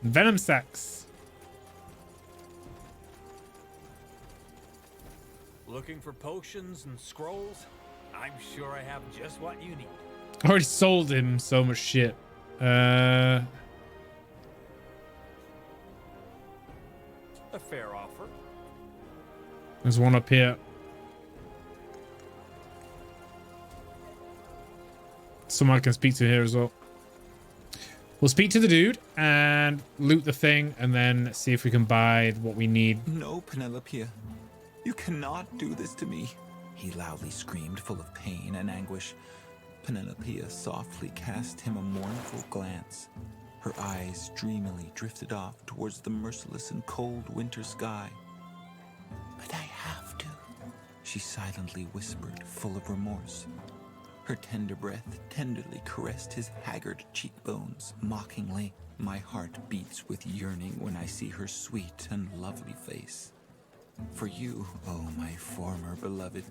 Venom sacs. Looking for potions and scrolls? I'm sure I have just what you need. I already sold him so much shit. A fair offer. There's one up here. Someone I can speak to here as well. We'll speak to the dude and loot the thing and then see if we can buy what we need. No, Penelope. You cannot do this to me. He loudly screamed, full of pain and anguish. Penelope softly cast him a mournful glance. Her eyes dreamily drifted off towards the merciless and cold winter sky. But I have to, she silently whispered, full of remorse. Her tender breath tenderly caressed his haggard cheekbones. Mockingly, my heart beats with yearning when I see her sweet and lovely face. For you, oh my former beloved,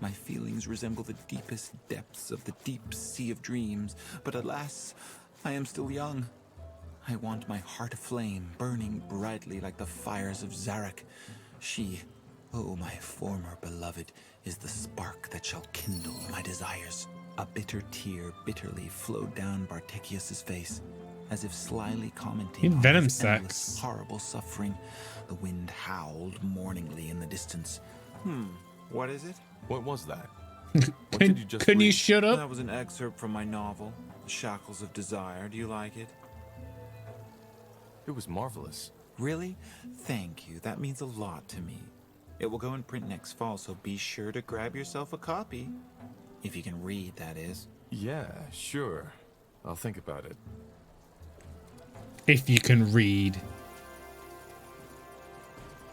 my feelings resemble the deepest depths of the deep sea of dreams. But alas, I am still young. I want my heart aflame, burning brightly like the fires of Zarak. She, oh my former beloved, is the spark that shall kindle my desires. A bitter tear bitterly flowed down Bartekius's face, as if slyly commenting on Venom his sacs. endless, horrible suffering. The wind howled mourningly in the distance. What is it? What was that? What did you just Can you read? shut up? That was an excerpt from my novel, The Shackles of Desire. Do you like it? It was marvelous. Really? Thank you. That means a lot to me. It will go in print next fall, so be sure to grab yourself a copy. If you can read, that is. Yeah, sure. I'll think about it. If you can read.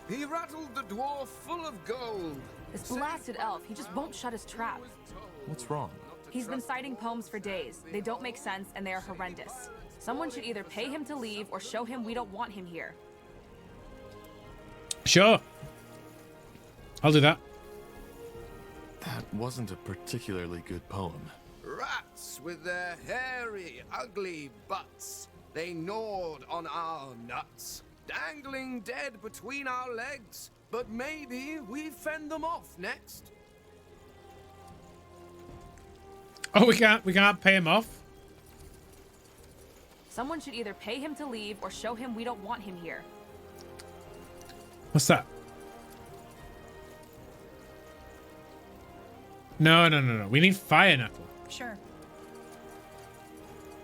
He rattled the dwarf full of gold. This blasted elf, he just won't shut his trap. What's wrong? He's been citing poems for days. They don't make sense and they are horrendous. Someone should either pay him to leave or show him we don't want him here. Sure. I'll do that. That wasn't a particularly good poem. Rats with their hairy, ugly butts. They gnawed on our nuts, dangling dead between our legs. But maybe we fend them off next. Oh, we can't pay him off. Someone should either pay him to leave or show him we don't want him here. What's that? No. We need fire nettle. Sure.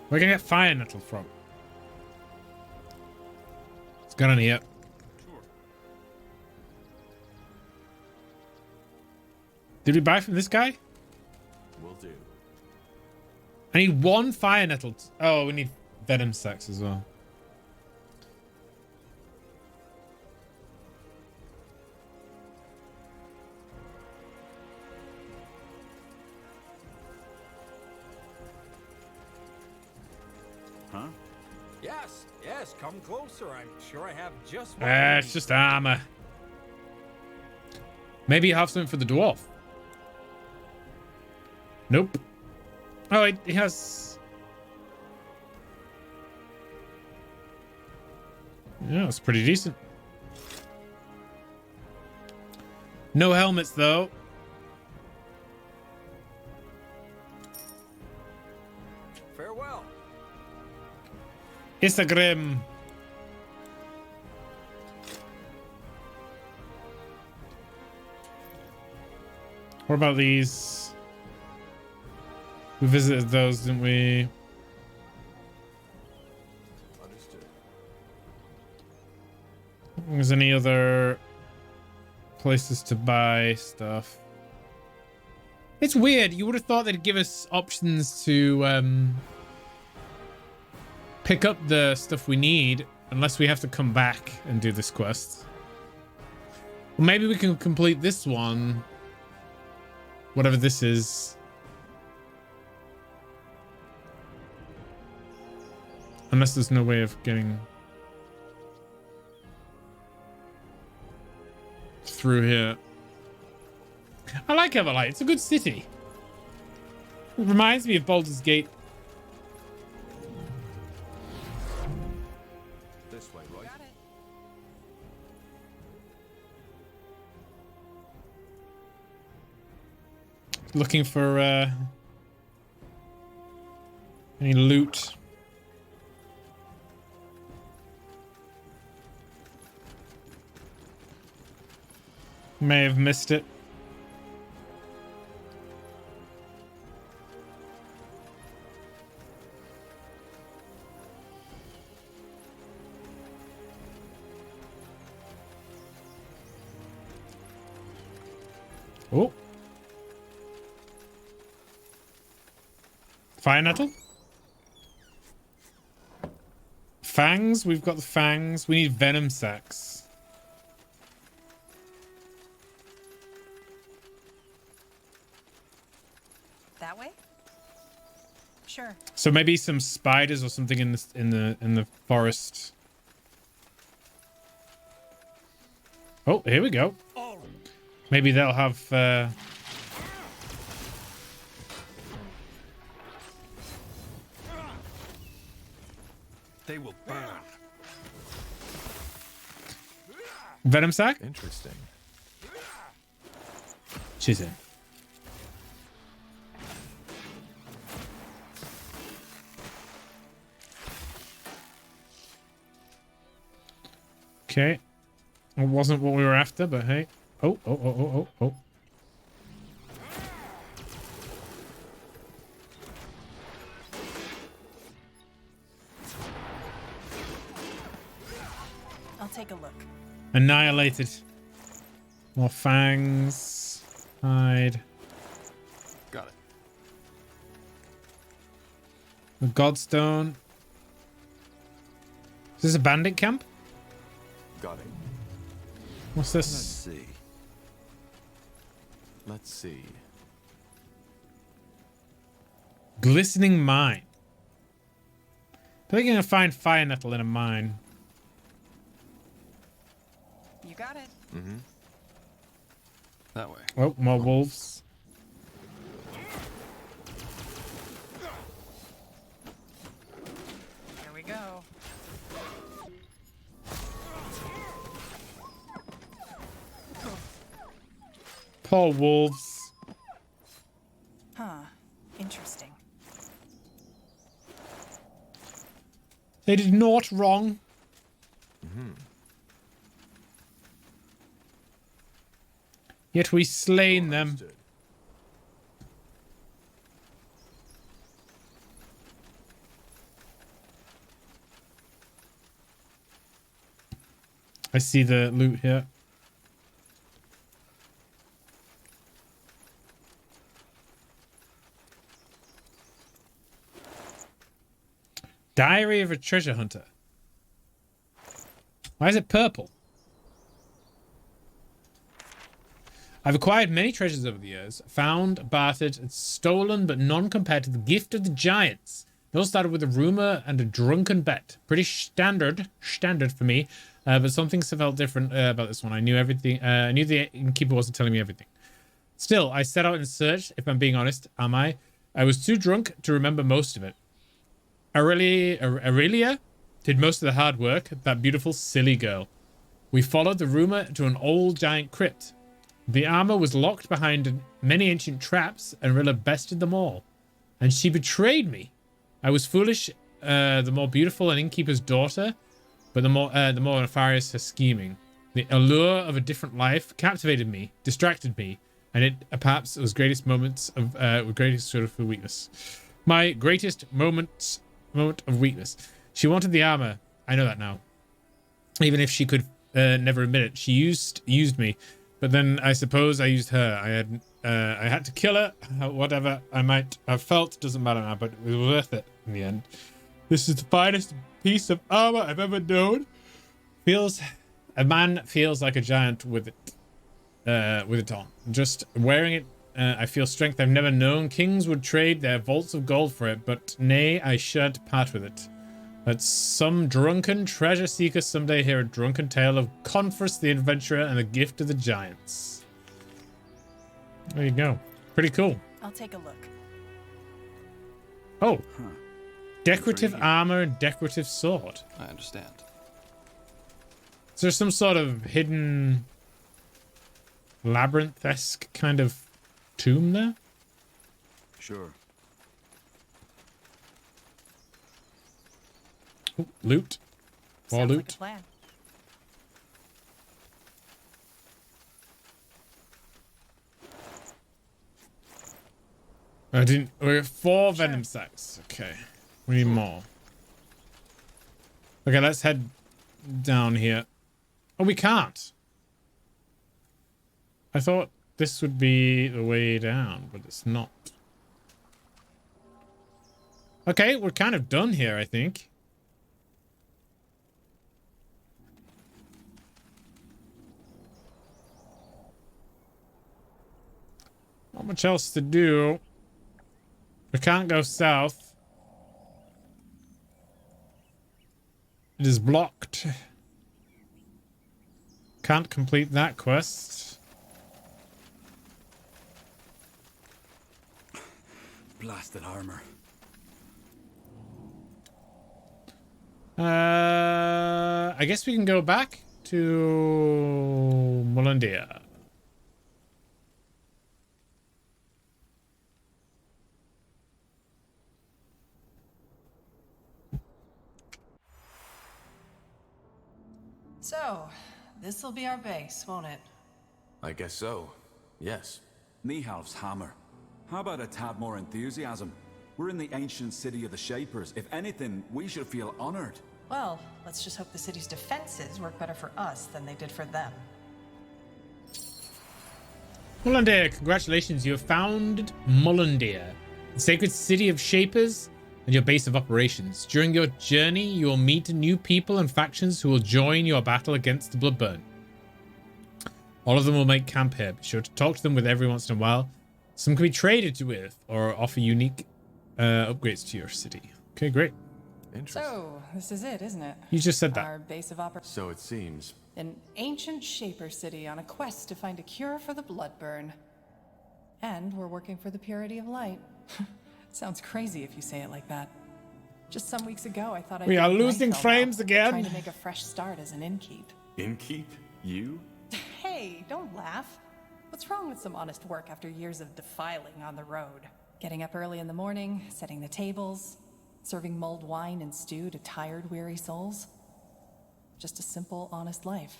Where can I get fire nettle from? It's got on here. Sure. Did we buy from this guy? Will do. I need one fire nettle. Oh, we need venom sacs as well. Huh? Yes, come closer. I'm sure I have just what you It's need. just armor. Maybe you have something for the dwarf. Nope. Oh, it has. Yeah, it's pretty decent. No helmets though. Farewell. It's a grim. What about these? We visited those, didn't we? Understood. There's any other places to buy stuff? It's weird. You would have thought they'd give us options to pick up the stuff we need, unless we have to come back and do this quest. Well, maybe we can complete this one, whatever this is. Unless there's no way of getting through here. I like Everlight. It's a good city. It reminds me of Baldur's Gate. The this way, right? Got it. Looking for any loot. May have missed it. Oh. Fire nettle? Fangs? We've got the fangs. We need venom sacs. That way? Sure. So maybe some spiders or something in the forest. Oh, here we go. Maybe they'll have They will burn. venom sac. Interesting. She's in. Okay. It wasn't what we were after, but hey. Oh, oh, oh, oh, oh, oh. I'll take a look. Annihilated. More fangs. Hide. Got it. The Godstone. Is this a bandit camp? Got it. What's Let's this? see. Let's see. Glistening mine. I think you're gonna find fire nettle in a mine. You got it. Mm-hmm. That way. Oh, more wolves. Here we go. Poor wolves. Huh. Interesting. They did naught wrong. Yet we slain them. Understood. I see the loot here. Diary of a treasure hunter. Why is it purple? I've acquired many treasures over the years, found, bartered, and stolen, but none compared to the gift of the giants. It all started with a rumor and a drunken bet. Pretty standard for me, but something felt different about this one. I knew everything. I knew the innkeeper wasn't telling me everything. Still, I set out in search. If I'm being honest, am I? I was too drunk to remember most of it. Aurelia did most of the hard work. That beautiful, silly girl. We followed the rumor to an old giant crypt. The armor was locked behind many ancient traps, and Rilla bested them all. And she betrayed me. I was foolish, the more beautiful an innkeeper's daughter, but the more nefarious her scheming. The allure of a different life captivated me, distracted me, and it perhaps was greatest moments of greatest sort of weakness. My greatest moment of weakness. She wanted the armor. I know that now. Even if she could never admit it, she used me. But then I suppose I used her. I had to kill her. Whatever I might have felt doesn't matter now, but it was worth it in the end. This is the finest piece of armor I've ever known. A man feels like a giant with it on. Just wearing it, I feel strength I've never known. Kings would trade their vaults of gold for it, but nay, I shan't part with it. Let some drunken treasure seeker someday hear a drunken tale of Conference the Adventurer and the Gift of the Giants. There you go. Pretty cool. I'll take a look. Oh. Decorative armor and decorative sword. I understand. Is there some sort of hidden labyrinth-esque kind of tomb there? Sure. Ooh, loot. More Sounds loot. like a plan. I didn't. We're at 4 venom sacs. Okay. We need more. Okay, let's head down here. Oh, we can't. I thought this would be the way down, but it's not. Okay, we're kind of done here, I think. Not much else to do. We can't go south. It is blocked. Can't complete that quest. Blasted armor. I guess we can go back to Molandia. So, this'll be our base, won't it? I guess so. Yes. Nihalf's hammer. How about a tad more enthusiasm? We're in the ancient city of the Shapers. If anything, we should feel honored. Well, let's just hope the city's defenses work better for us than they did for them. Molandia, congratulations. You have founded Molandia, the sacred city of Shapers and your base of operations. During your journey, you will meet new people and factions who will join your battle against the Bloodburn. All of them will make camp here. Be sure to talk to them with every once in a while. Some can be traded with or offer unique upgrades to your city. Okay, great. Interesting. So, this is it, isn't it? You just said that. Our base of operations. So it seems. An ancient Shaper city on a quest to find a cure for the Bloodburn. And we're working for the purity of light. Sounds crazy if you say it like that. Just some weeks ago, I thought We are my losing fell frames out, again. Trying to make a fresh start as an innkeep. Inkeep? You? Hey, don't laugh. What's wrong with some honest work after years of defiling on the road? Getting up early in the morning, setting the tables, serving mulled wine and stew to tired, weary souls. Just a simple, honest life.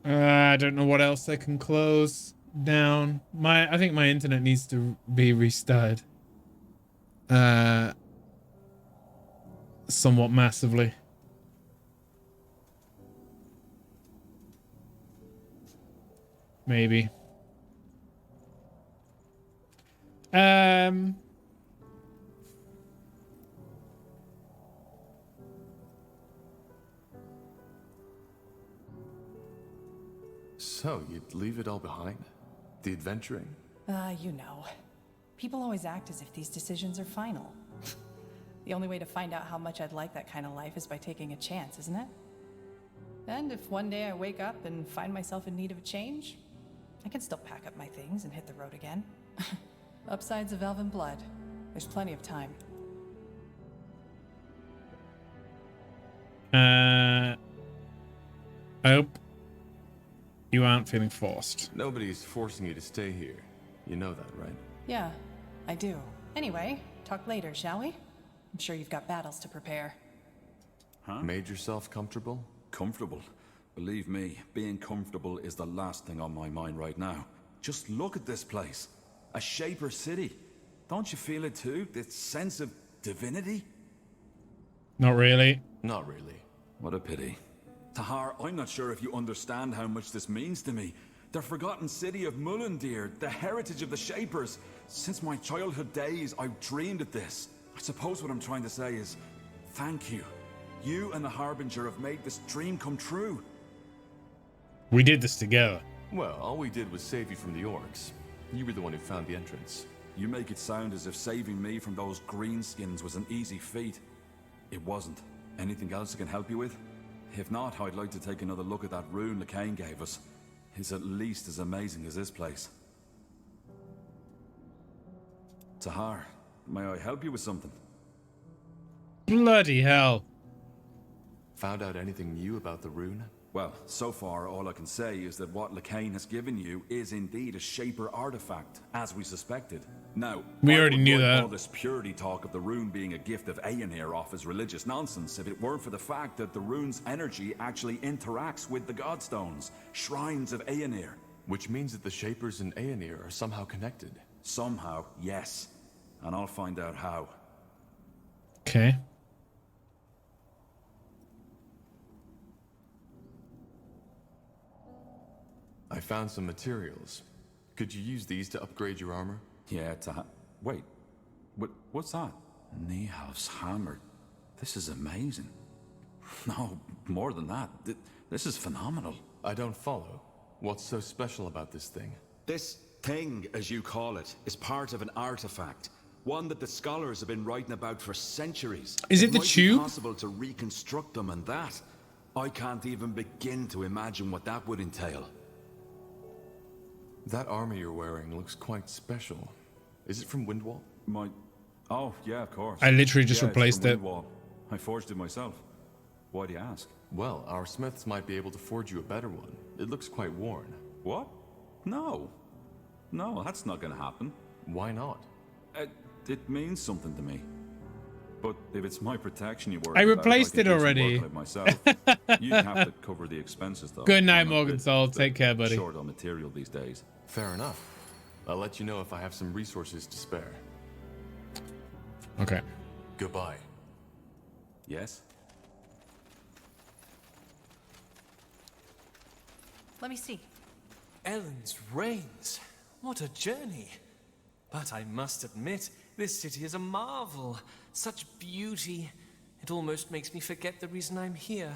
I don't know what else I can close down. I think my internet needs to be restarted. Somewhat massively. Maybe. So, you'd leave it all behind? The adventuring? You know. People always act as if these decisions are final. The only way to find out how much I'd like that kind of life is by taking a chance, isn't it? And if one day I wake up and find myself in need of a change, I can still pack up my things and hit the road again. Upsides of Elven blood. There's plenty of time. I hope you aren't feeling forced. Nobody's forcing you to stay here. You know that, right? Yeah, I do. Anyway, talk later, shall we? I'm sure you've got battles to prepare. Made yourself comfortable? Comfortable? Believe me, being comfortable is the last thing on my mind right now. Just look at this place. A Shaper city. Don't you feel it too? This sense of divinity? Not really. Not really. What a pity. Tahar, I'm not sure if you understand how much this means to me. The forgotten city of Mullendir, the heritage of the Shapers. Since my childhood days, I've dreamed of this. I suppose what I'm trying to say is, thank you. You and the Harbinger have made this dream come true. We did this together. Well, all we did was save you from the orcs. You were the one who found the entrance. You make it sound as if saving me from those greenskins was an easy feat. It wasn't. Anything else I can help you with? If not, I'd like to take another look at that rune LeCain gave us. It's at least as amazing as this place. Tahar, may I help you with something? Bloody hell. Found out anything new about the rune? Well, so far all I can say is that what Lacane has given you is indeed a Shaper artifact, as we suspected. Now, We I already would knew write that. all this purity talk of the rune being a gift of Aonir off as religious nonsense if it weren't for the fact that the rune's energy actually interacts with the Godstones, shrines of Aonir. Which means that the Shapers and Aonir are somehow connected. Somehow, yes. And I'll find out how. Okay. I found some materials. Could you use these to upgrade your armor? Yeah, wait. What's that? Nihal's hammer. This is amazing. No, more than that. This is phenomenal. I don't follow. What's so special about this thing? This thing, as you call it, is part of an artifact. One that the scholars have been writing about for centuries. Is it the might be tube? possible to reconstruct them, and that, I can't even begin to imagine what that would entail. That armor you're wearing looks quite special. Is it from Windwall? Oh, yeah, of course. I literally just Yeah, it's replaced from it. Windwall. I forged it myself. Why do you ask? Well, our smiths might be able to forge you a better one. It looks quite worn. What? No. No, that's not gonna happen. Why not? It means something to me. But if it's my protection you worry I about, replaced can it do some already. work on it myself. You'd have to cover the expenses, though. Good night, I'm a Morgenthau. bit Take care, buddy. Short on material these days. Fair enough. I'll let you know if I have some resources to spare. Okay. Goodbye. Yes? Let me see. Ellen's Reigns. What a journey. But I must admit, this city is a marvel. Such beauty. It almost makes me forget the reason I'm here.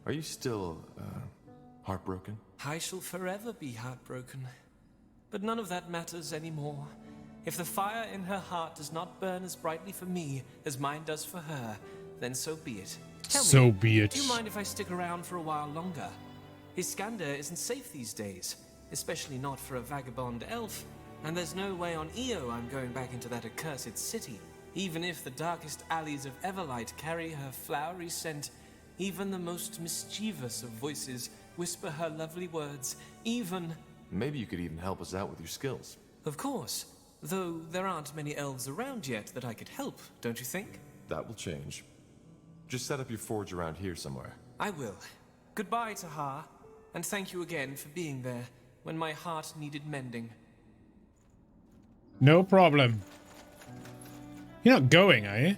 Are you still, heartbroken? I shall forever be heartbroken. But none of that matters anymore. If the fire in her heart does not burn as brightly for me as mine does for her, then so be it. Tell So me, be it. do you mind if I stick around for a while longer? Iskander isn't safe these days, especially not for a vagabond elf. And there's no way on Io I'm going back into that accursed city. Even if the darkest alleys of Everlight carry her flowery scent, even the most mischievous of voices whisper her lovely words, even... Maybe you could even help us out with your skills. Of course, though there aren't many elves around yet that I could help, don't you think? That will change. Just set up your forge around here somewhere. I will. Goodbye, Tahar, and thank you again for being there when my heart needed mending. No problem. You're not going, are you?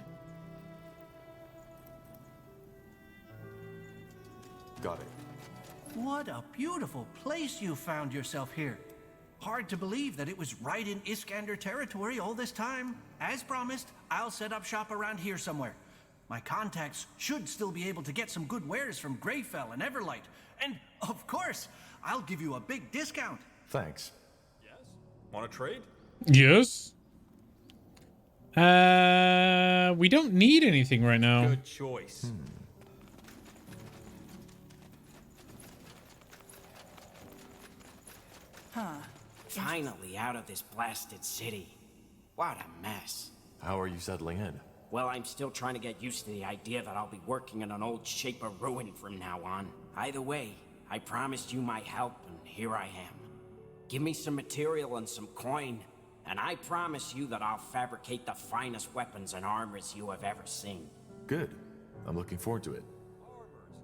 Got it. What a beautiful place you found yourself here. Hard to believe that it was right in Iskander territory all this time. As promised, I'll set up shop around here somewhere. My contacts should still be able to get some good wares from Greyfell and Everlight. And, of course, I'll give you a big discount. Thanks. Want to trade? Yes. We don't need anything right now. Good choice. Huh. Finally out of this blasted city. What a mess. How are you settling in? Well, I'm still trying to get used to the idea that I'll be working in an old Shaper ruin from now on. Either way, I promised you my help, and here I am. Give me some material and some coin, and I promise you that I'll fabricate the finest weapons and armors you have ever seen. Good. I'm looking forward to it.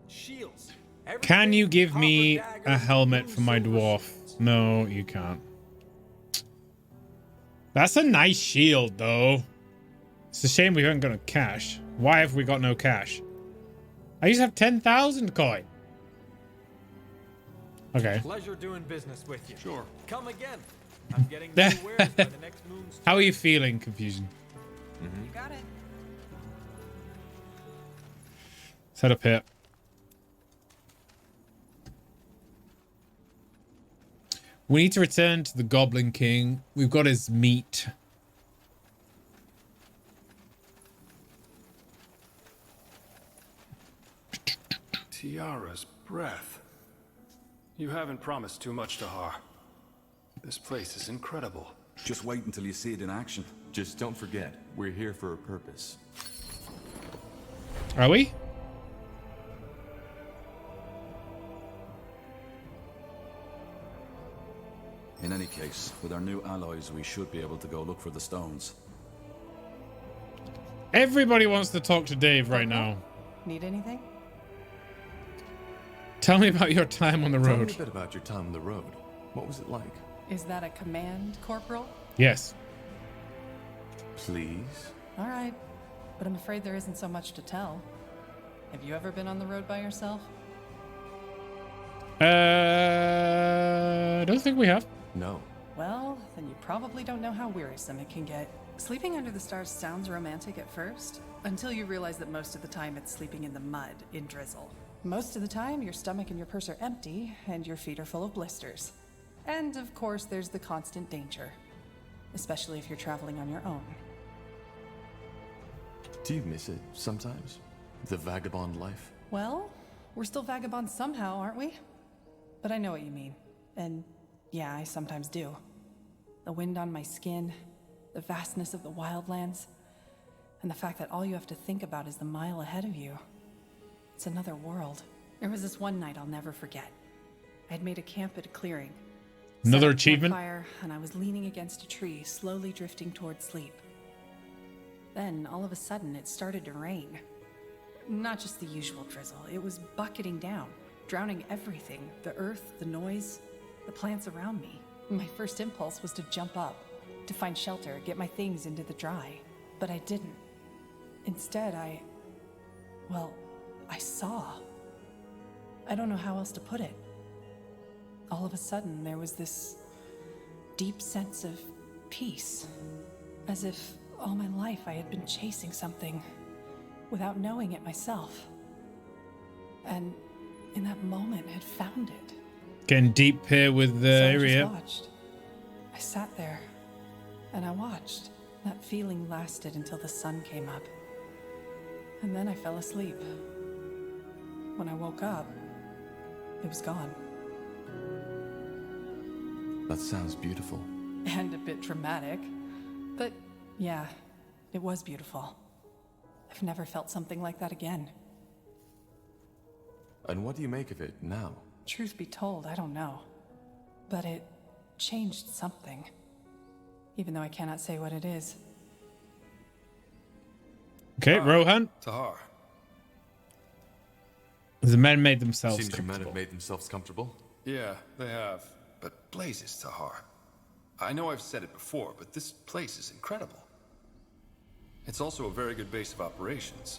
Shields. Can you give me a helmet for my dwarf? No, you can't. That's a nice shield, though. It's a shame we haven't got no cash. Why have we got no cash? I used to have 10,000 coin. Okay. Pleasure doing business with you. Sure. Come again. I'm getting new wares by the next moon's. How are you feeling, Confusion? You got it. Set up here. We need to return to the Goblin King. We've got his meat. Tiara's breath. You haven't promised too much, Tahar. This place is incredible. Just wait until you see it in action. Just don't forget, we're here for a purpose. Are we? base. With our new allies, we should be able to go look for the stones. Everybody wants to talk to Dave right now. Need anything? Tell me about your time on the Tell me road. a bit about your time on the road. What was it like? Is that a command, Corporal? Yes. Please? All right. But I'm afraid there isn't so much to tell. Have you ever been on the road by yourself? I don't think we have. No. Well, then you probably don't know how wearisome it can get. Sleeping under the stars sounds romantic at first, until you realize that most of the time it's sleeping in the mud, in drizzle. Most of the time, your stomach and your purse are empty, and your feet are full of blisters. And, of course, there's the constant danger. Especially if you're traveling on your own. Do you miss it sometimes? The vagabond life? Well, we're still vagabonds somehow, aren't we? But I know what you mean. And yeah, I sometimes do. The wind on my skin, the vastness of the wildlands, and the fact that all you have to think about is the mile ahead of you. It's another world. There was this one night I'll never forget. I had made a camp at a clearing. Another Set up achievement? fire, and I was leaning against a tree, slowly drifting toward sleep. Then, all of a sudden, it started to rain. Not just the usual drizzle, it was bucketing down, drowning everything, the earth, the noise, the plants around me. My first impulse was to jump up, to find shelter, get my things into the dry. But I didn't. Instead, I saw. I don't know how else to put it. All of a sudden, there was this deep sense of peace, as if all my life I had been chasing something without knowing it myself. And in that moment, had found it. Getting deep here with the So I area. just watched. I sat there, and I watched. That feeling lasted until the sun came up. And then I fell asleep. When I woke up, it was gone. That sounds beautiful. And a bit dramatic. But yeah, it was beautiful. I've never felt something like that again. And what do you make of it now? Truth be told, I don't know. But it changed something. Even though I cannot say what it is. Okay, Rohan. Tahar. The men made themselves Seems your men have comfortable. made themselves comfortable. Yeah, they have. But blazes, Tahar. I know I've said it before, but this place is incredible. It's also a very good base of operations.